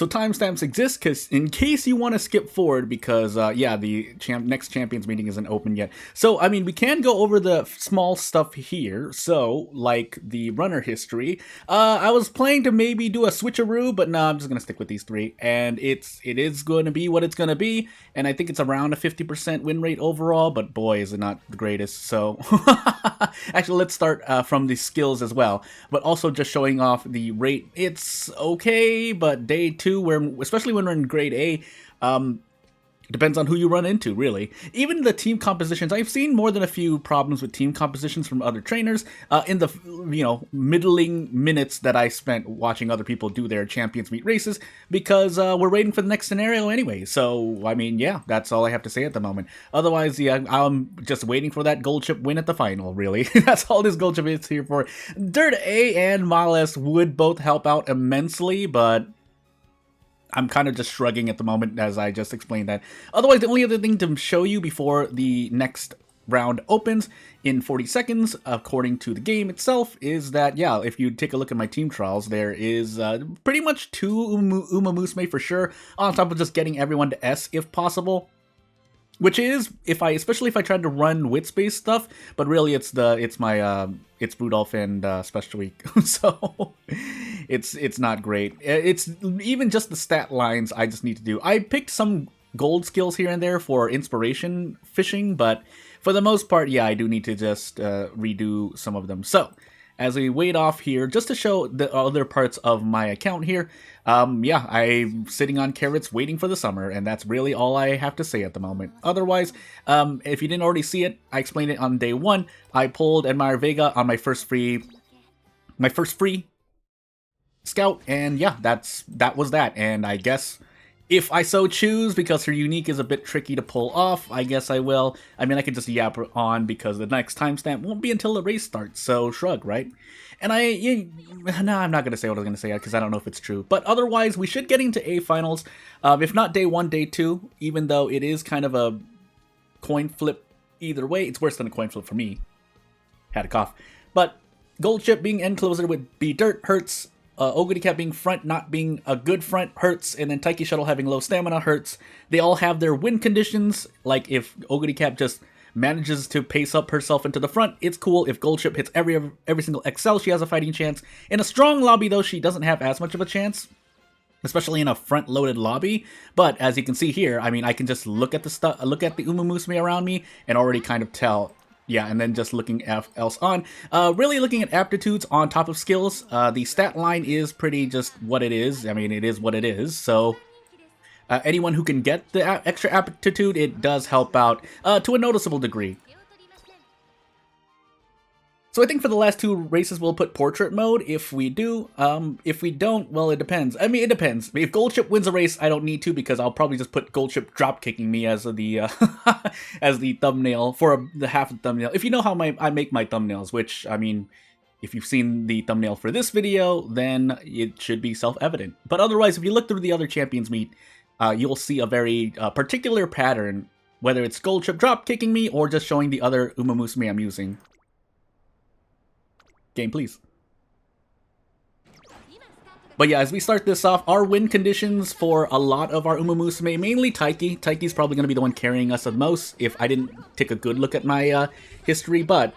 So timestamps exist because in case you want to skip forward, because yeah, the next champions meeting isn't open yet. So I mean, we can go over the small stuff here. So like the runner history, I was planning to maybe do a switcheroo, but no, I'm just gonna stick with these three, and it is going to be what it's going to be, and I think it's around a 50% win rate overall. But boy, is it not the greatest. So actually, let's start from the skills as well, but also just showing off the rate. It's okay, but day two, where especially when we're in grade A, depends on who you run into, really. Even the team compositions, I've seen more than a few problems with team compositions from other trainers in the middling minutes that I spent watching other people do their champions meet races, because we're waiting for the next scenario anyway. So I mean, yeah, that's all I have to say at the moment. Otherwise, yeah, I'm just waiting for that gold chip win at the final, really. That's all this gold chip is here for. Dirt A and Males would both help out immensely, but I'm kind of just shrugging at the moment as I just explained that. Otherwise, the only other thing to show you before the next round opens in 40 seconds, according to the game itself, is that, yeah, if you take a look at my team trials, there is pretty much 2 Musume for sure, on top of just getting everyone to S if possible. Which is, especially if I tried to run wit-based stuff, but really it's Rudolph and Special Week, so it's not great. It's even just the stat lines I just need to do. I picked some gold skills here and there for inspiration fishing, but for the most part, yeah, I do need to just redo some of them. So as we wait off here, just to show the other parts of my account here, yeah, I'm sitting on carrots waiting for the summer, and that's really all I have to say at the moment. Otherwise, if you didn't already see it, I explained it on day 1. I pulled Admire Vega on my first free scout, and yeah, that was that. And I guess if I so choose, because her unique is a bit tricky to pull off, I guess I will. I mean, I could just yap on because the next timestamp won't be until the race starts, so shrug, right? And no, I'm not going to say what I was going to say because I don't know if it's true. But otherwise, we should get into A finals, if not day 1, day 2, even though it is kind of a coin flip either way. It's worse than a coin flip for me. Had a cough. But gold chip being end closer would be dirt hurts. Ogre Cap being front, not being a good front, hurts, and then Taiki Shuttle having low stamina hurts. They all have their win conditions, like if Ogre Cap just manages to pace up herself into the front, it's cool. If Gold Chip hits every single XL, she has a fighting chance. In a strong lobby, though, she doesn't have as much of a chance, especially in a front-loaded lobby. But as you can see here, I mean, I can just look at the Musume around me and already kind of tell. Yeah, and then just looking else on. Really looking at aptitudes on top of skills. The stat line is pretty just what it is. I mean, it is what it is. So anyone who can get the extra aptitude, it does help out to a noticeable degree. So I think for the last 2 races, we'll put portrait mode if we do. If we don't, well, it depends. I mean, it depends. If Gold Chip wins a race, I don't need to, because I'll probably just put Gold Chip drop kicking me as the as the thumbnail for the half of the thumbnail. If you know how I make my thumbnails, which, I mean, if you've seen the thumbnail for this video, then it should be self-evident. But otherwise, if you look through the other Champions Meet, you'll see a very particular pattern, whether it's Gold Chip drop kicking me or just showing the other Musume I'm using. Game, please. But yeah, as we start this off, our win conditions for a lot of our Musume, mainly Taiki. Taiki's probably going to be the one carrying us the most if I didn't take a good look at my history, but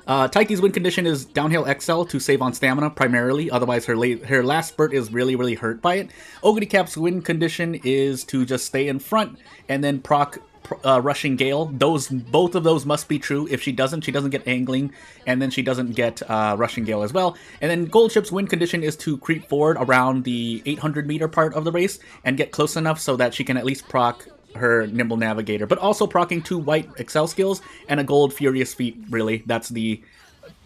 Taiki's win condition is downhill XL to save on stamina primarily, otherwise her last spurt is really hurt by it. Ogre Cap's win condition is to just stay in front and then proc Rushing Gale. Both of those must be true. If she doesn't get angling, and then she doesn't get Rushing Gale as well. And then Gold Chip's win condition is to creep forward around the 800 meter part of the race and get close enough so that she can at least proc her Nimble Navigator, but also proccing 2 white Excel skills and a gold Furious Feet, really. That's the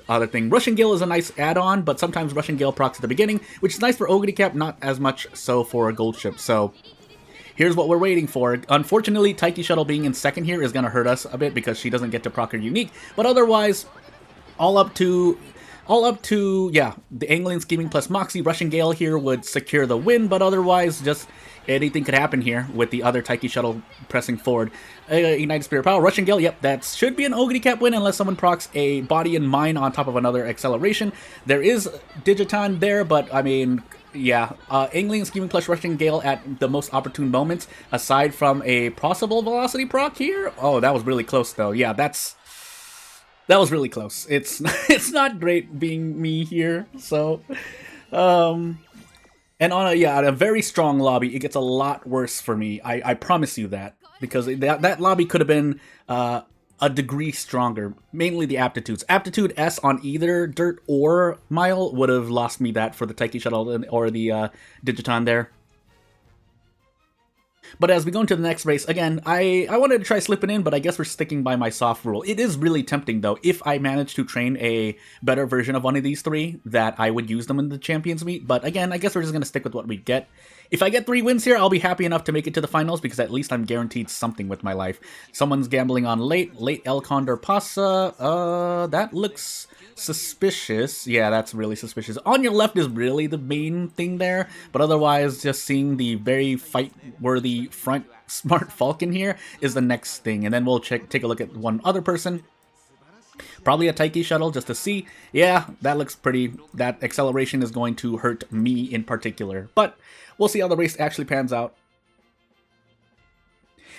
other thing. Rushing Gale is a nice add-on, but sometimes Rushing Gale procs at the beginning, which is nice for Ogre Cap, not as much so for a Gold Chip. So here's what we're waiting for. Unfortunately, Taiki Shuttle being in second here is going to hurt us a bit because she doesn't get to proc her unique, but otherwise, all up to, yeah, the Angling Scheming plus Moxie, Rushing Gale here would secure the win, but otherwise, just anything could happen here with the other Taiki Shuttle pressing forward. Ignited Spirit Power, Rushing Gale, yep, that should be an Ogre Cap win unless someone procs a Body and Mine on top of another acceleration. There is Digiton there, but I mean, Yeah, angling and scheming plus rushing gale at the most opportune moments, aside from a possible velocity proc here. Oh, that was really close though. Yeah, that was really close. It's it's not great being me here. So, um, and on a very strong lobby, it gets a lot worse for me. I promise you that, because that lobby could have been a degree stronger. Mainly the aptitudes. Aptitude S on either dirt or mile would have lost me that for the Taiki shuttle or the Digiton there. But as we go into the next race, again, I wanted to try slipping in, but I guess we're sticking by my soft rule. It is really tempting, though, if I manage to train a better version of one of these three, that I would use them in the Champions Meet. But again, I guess we're just going to stick with what we get. If I get 3 wins here, I'll be happy enough to make it to the finals, because at least I'm guaranteed something with my life. Someone's gambling on late El Condor Pasa. That looks suspicious. Yeah, that's really suspicious. On your left is really the main thing there, but otherwise just seeing the very fight-worthy front Smart Falcon here is the next thing. And then we'll take a look at one other person. Probably a Taiki shuttle just to see. Yeah, that looks pretty. That acceleration is going to hurt me in particular, but we'll see how the race actually pans out.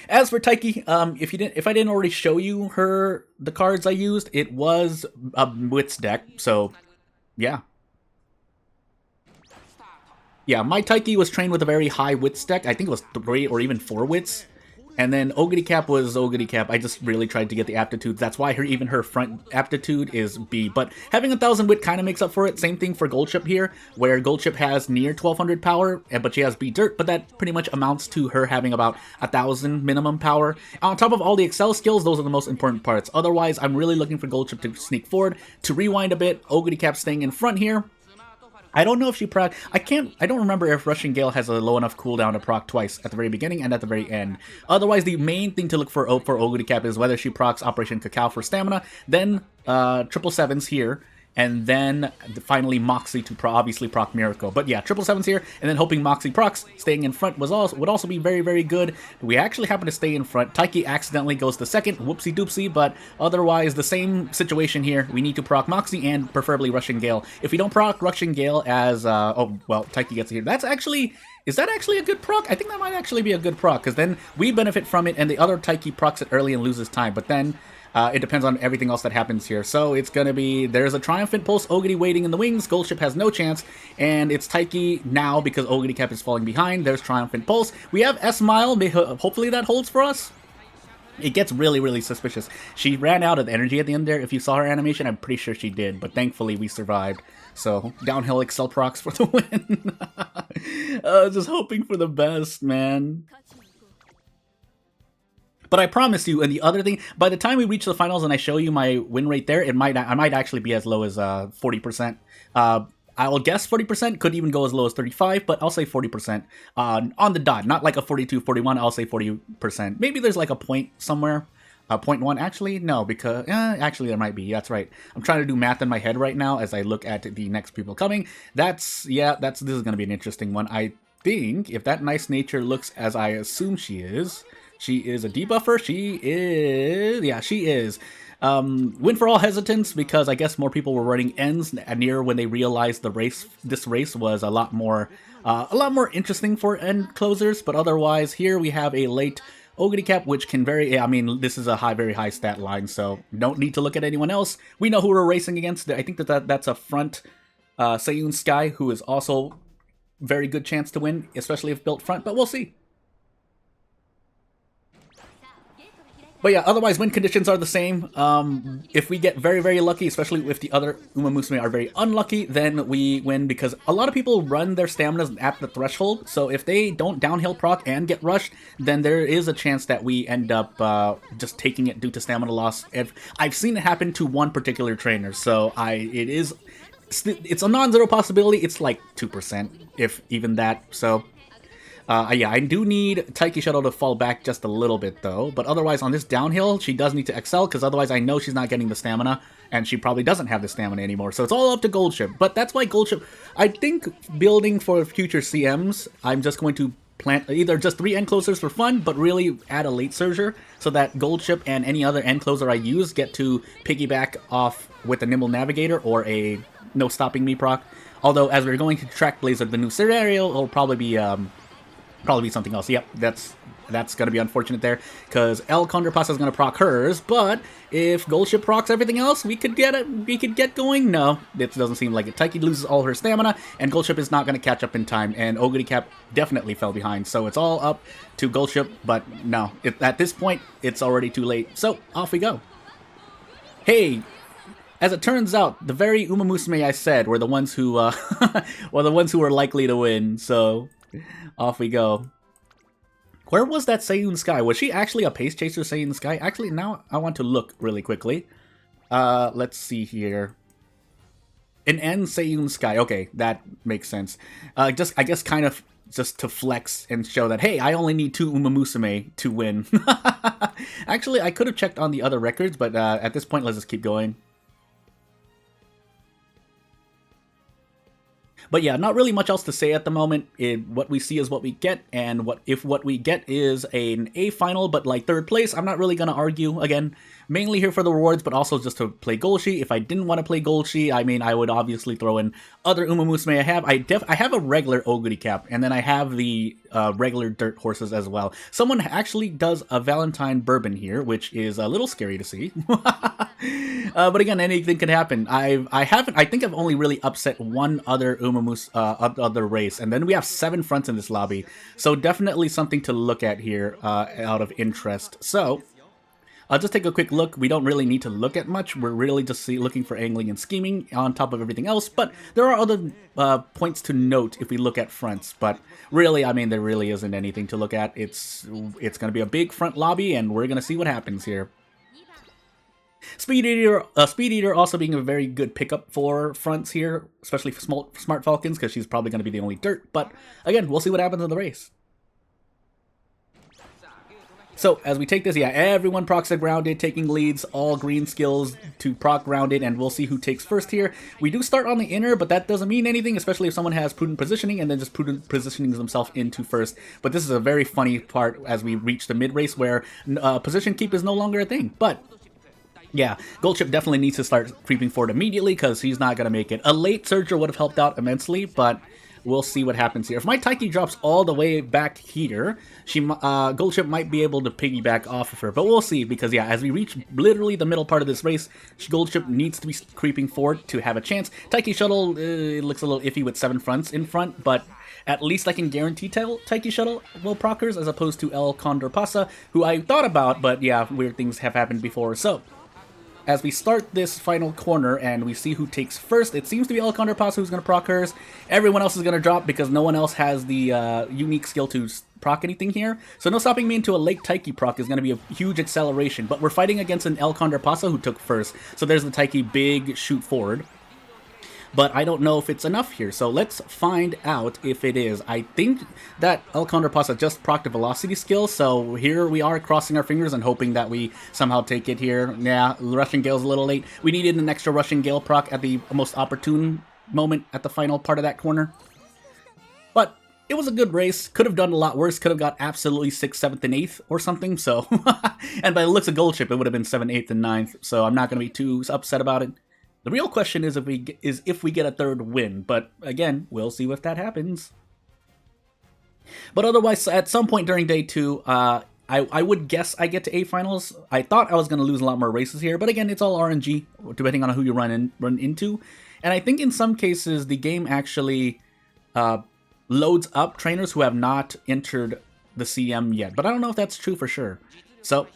As for Taiki, if I didn't already show you the cards I used, it was a Wits deck, so yeah. Yeah, my Taiki was trained with a very high Wits deck. I think it was 3 or even 4 Wits. And then Ogity Cap was Ogity Cap. I just really tried to get the aptitudes. That's why even her front aptitude is B. But having 1,000 wit kind of makes up for it. Same thing for Goldship here, where Goldship has near 1,200 power, but she has B dirt. But that pretty much amounts to her having about 1,000 minimum power. On top of all the Excel skills, those are the most important parts. Otherwise, I'm really looking for Goldship to sneak forward. To rewind a bit, Ogity Cap staying in front here. I don't know if she proc. I don't remember if Rushing Gale has a low enough cooldown to proc twice, at the very beginning and at the very end. Otherwise, the main thing to look for Ogity Cap is whether she procs Operation Cacao for stamina, then 777s here, and then finally Moxie to obviously proc Miracle. But yeah, 777s here, and then hoping Moxie procs, staying in front would also be very, very good. We actually happen to stay in front. Taiki accidentally goes to second, whoopsie doopsie, but otherwise the same situation here. We need to proc Moxie and preferably Rushing Gale. If we don't proc Rushing Gale as, Taiki gets here. Is that actually a good proc? I think that might actually be a good proc, because then we benefit from it, and the other Taiki procs it early and loses time, but then it depends on everything else that happens here. So it's going to be, there's a Triumphant Pulse, Ogity waiting in the wings, Goldship has no chance, and it's Taiki now because Ogity Cap is falling behind. There's Triumphant Pulse. We have S-Mile, hopefully that holds for us. It gets really, really suspicious. She ran out of energy at the end there. If you saw her animation, I'm pretty sure she did, but thankfully we survived. So, downhill Excel procs for the win. Just hoping for the best, man. But I promise you, and the other thing, by the time we reach the finals and I show you my win rate there, I might actually be as low as 40%. I will guess 40%, could even go as low as 35, but I'll say 40% on the dot. Not like a 42, 41, I'll say 40%. Maybe there's like a point somewhere. 0.1, actually? No, because, actually there might be, that's right. I'm trying to do math in my head right now as I look at the next people coming. This is going to be an interesting one. I think, if that Nice Nature looks as I assume she is a debuffer. She is. Win for all hesitance, because I guess more people were running ends near when they realized this race was a lot more interesting for end closers. But otherwise, here we have a late Ogity Cap, which can this is a very high stat line, so don't need to look at anyone else. We know who we're racing against. I think that's a front Seiyun Sky, who is also very good chance to win, especially if built front, but we'll see. But yeah, otherwise win conditions are the same. If we get very, very lucky, especially if the other Musume are very unlucky, then we win, because a lot of people run their staminas at the threshold. So if they don't downhill proc and get rushed, then there is a chance that we end up just taking it due to stamina loss. I've seen it happen to one particular trainer, so it's a non-zero possibility. It's like 2%, if even that. So I do need Taiki Shuttle to fall back just a little bit, though. But otherwise, on this downhill, she does need to excel, because otherwise I know she's not getting the stamina, and she probably doesn't have the stamina anymore. So it's all up to Goldship. But that's why Goldship, I think, building for future CMs, I'm just going to plant either just 3 end closers for fun, but really add a late surger, so that Goldship and any other end closer I use get to piggyback off with a Nimble Navigator or a No Stopping Me proc. Although, as we're going to Track Blazer, the new scenario, it'll probably be something else. Yep, that's gonna be unfortunate there, because El Condorpasa is gonna proc hers, but if Goldship procs everything else, we could get going. No, it doesn't seem like it. Taiki loses all her stamina, and Goldship is not gonna catch up in time, and Oguri Cap definitely fell behind, so it's all up to Goldship, but no, at this point, it's already too late, so off we go. Hey, as it turns out, the very Uma Musume I said were the ones who, were likely to win, so off we go. Where was that Seiyun Sky? Was she actually a Pace Chaser Seiyun Sky? Actually, now I want to look really quickly. Let's see here. An N Seiyun Sky. Okay, that makes sense. I guess kind of just to flex and show that, hey, I only need 2 Uma Musume to win. Actually, I could have checked on the other records, but at this point, let's just keep going. But yeah, not really much else to say at the moment. What we see is what we get, and if what we get is an A final, but like 3rd place, I'm not really going to argue. Again, mainly here for the rewards, but also just to play Golshi. If I didn't want to play Golshi, I mean, I would obviously throw in other Uma Musume I have. I have a regular Oguri Cap, and then I have the regular dirt horses as well. Someone actually does a Valentine Bourbon here, which is a little scary to see. But again, anything could happen. I think I've only really upset one other other race, and then we have 7 fronts in this lobby, so definitely something to look at here out of interest. So I'll just take a quick look. We don't really need to look at much. We're really just looking for angling and scheming on top of everything else, but there are other points to note if we look at fronts, but really, I mean, there really isn't anything to look at. It's going to be a big front lobby, and we're going to see what happens here. Speed Eater also being a very good pickup for fronts here, especially for Smart Falcons, because she's probably going to be the only dirt. But again, we'll see what happens in the race. So as we take this, yeah, everyone procs the grounded, taking leads, all green skills to proc grounded, and we'll see who takes first here. We do start on the inner, but that doesn't mean anything, especially if someone has prudent positioning and then just prudent positioning themselves into first. But this is a very funny part as we reach the mid race where position keep is no longer a thing. But yeah, Goldship definitely needs to start creeping forward immediately because he's not going to make it. A late Surger would have helped out immensely, but we'll see what happens here. If my Taiki drops all the way back here, Goldship might be able to piggyback off of her, but we'll see because, yeah, as we reach literally the middle part of this race, Goldship needs to be creeping forward to have a chance. Taiki Shuttle, it looks a little iffy with 7 fronts in front, but at least I can guarantee Taiki Shuttle will proccers as opposed to El Condorpasa, who I thought about, but yeah, weird things have happened before, so as we start this final corner and we see who takes first, it seems to be El Condorpasa who's going to proc hers. Everyone else is going to drop because no one else has the unique skill to proc anything here. So no stopping me into a late Taiki proc is going to be a huge acceleration. But we're fighting against an El Condorpasa who took first. So there's the Taiki big shoot forward. But I don't know if it's enough here, so let's find out if it is. I think that El Condorpasa just procced a velocity skill, so here we are crossing our fingers and hoping that we somehow take it here. Yeah, Russian Gale's a little late. We needed an extra Russian Gale proc at the most opportune moment at the final part of that corner. But it was a good race. Could have done a lot worse. Could have got absolutely 6th, 7th, and 8th or something, so... and by the looks of Goldship, it would have been 7th, 8th, and 9th, so I'm not going to be too upset about it. The real question is if we get a 3rd win, but again, we'll see if that happens. But otherwise, at some point during day 2, I would guess I get to A finals. I thought I was going to lose a lot more races here, but again, it's all RNG, depending on who you run into. And I think in some cases, the game actually loads up trainers who have not entered the CM yet, but I don't know if that's true for sure. So,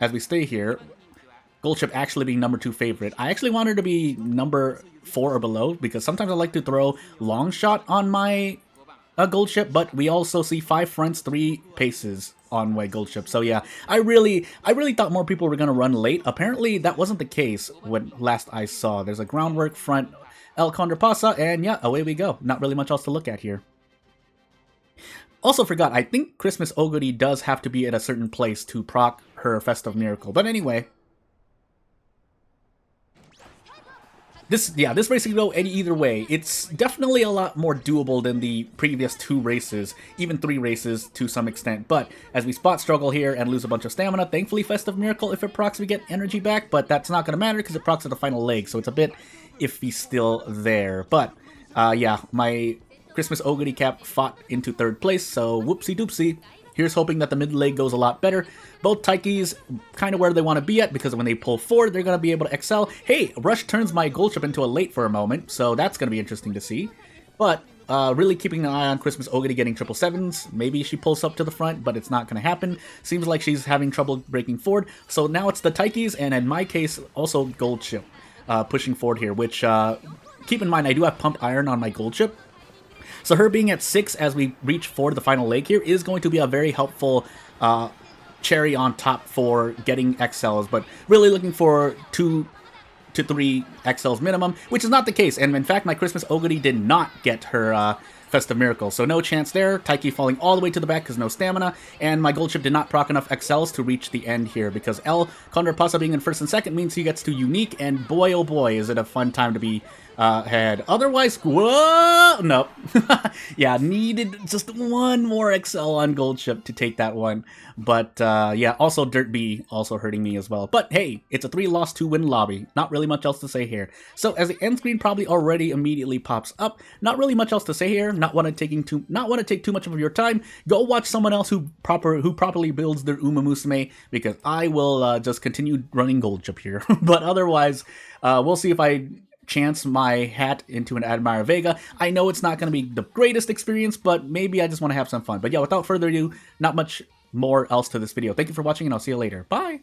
as we stay here, Goldship actually being number 2 favorite. I actually want her to be number 4 or below because sometimes I like to throw long shot on my Goldship, but we also see 5 fronts, 3 paces on my Goldship. So yeah, I really thought more people were going to run late. Apparently that wasn't the case when last I saw. There's a groundwork front El Condorpasa, and yeah, away we go. Not really much else to look at here. Also forgot, I think Christmas Oguri does have to be at a certain place to proc her Festive Miracle. But anyway, this race can go either way. It's definitely a lot more doable than the previous 2 races, even 3 races to some extent. But as we spot struggle here and lose a bunch of stamina, thankfully Festive Miracle, if it procs, we get energy back, but that's not going to matter because it procs at the final leg, so it's a bit iffy still there. But Yeah, my Christmas Ogre cap fought into third place, so whoopsie doopsie. Here's hoping that the mid leg goes a lot better. Both Taikis kind of where they want to be at, because when they pull forward, they're going to be able to excel. Hey, Rush turns my gold chip into a late for a moment, so that's going to be interesting to see. But really keeping an eye on Christmas Ogre getting 777s. Maybe she pulls up to the front, but it's not going to happen. Seems like she's having trouble breaking forward. So now it's the Taikis, and in my case, also gold chip pushing forward here, which keep in mind, I do have pumped iron on my gold chip. So her being at 6 as we reach for the final leg here is going to be a very helpful cherry on top for getting XLs, but really looking for 2 to 3 XLs minimum, which is not the case. And in fact, my Christmas Ogre did not get her Festive Miracle, so no chance there. Taiki falling all the way to the back because no stamina, and my gold chip did not proc enough XLs to reach the end here, because El Condorpasa being in first and second means he gets to unique, and boy oh boy is it a fun time to be ahead. Otherwise, whoa, nope. Yeah, needed just one more XL on gold chip to take that one. But yeah, also Dirt B also hurting me as well. But hey, it's a 3-loss 2-win lobby. Not really much else to say here. So as the end screen probably already immediately pops up, not really much else to say here. Not want to take too much of your time. Go watch someone else who properly builds their Musume, because I will just continue running gold chip here. But otherwise, we'll see if I chance my hat into an Admire Vega. I know it's not going to be the greatest experience, but maybe I just want to have some fun. But yeah, without further ado, not much more else to this video. Thank you for watching, and I'll see you later. Bye!